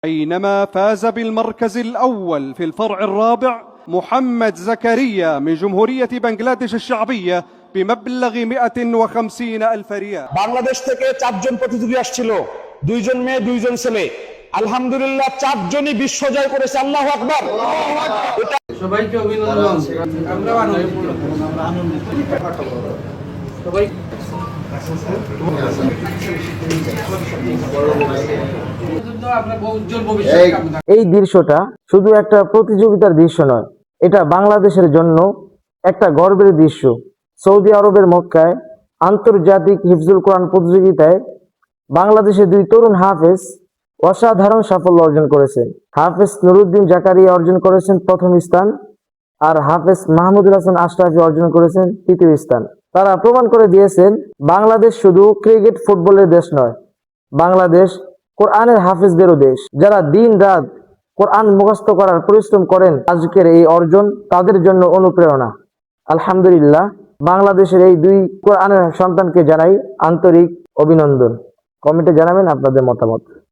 بينما فاز بالمركز الأول في الفرع الرابع محمد زكريا من جمهورية بنغلاديش الشعبية بمبلغ 150,000 ريال। বাংলাদেশ থেকে 4 জন প্রতিযোগী আসছিল, 2 জন মেয়ে 2 জন ছেলে। আলহামদুলিল্লাহ 4 জনই বিশ্ব জয় করেছে। আল্লাহু আকবার। সবাইকে অভিনন্দন। আমরা আনন্দিত। সবাই এই দৃশ্যটা শুধু একটা প্রতিযোগিতার দৃশ্য নয়, এটা বাংলাদেশের জন্য একটা গর্বের দৃশ্য। সৌদি আরবের মক্কায় আন্তর্জাতিক হিফজুল কোরআন প্রতিযোগিতায় বাংলাদেশের 2 তরুণ হাফেজ অসাধারণ সাফল্য অর্জন করেছেন। হাফেজ নুরুদ্দিন জাকারিয়া অর্জন করেছেন প্রথম স্থান, আর হাফেজ মাহমুদুল হাসান আশরাফি অর্জন করেছেন তৃতীয় স্থান। তারা প্রমাণ করে দিয়েছেন বাংলাদেশ শুধু ক্রিকেট ফুটবলের দেশ নয়, বাংলাদেশ কোরআনের হাফেজদেরও দেশ। যারা দিন রাত কোরআন মুখস্থ করার পরিশ্রম করেন, আজকের এই অর্জন তাদের জন্য অনুপ্রেরণা। আলহামদুলিল্লাহ, বাংলাদেশের এই 2 কোরআনের সন্তানকে জানাই আন্তরিক অভিনন্দন। কমেন্টে জানাবেন আপনাদের মতামত।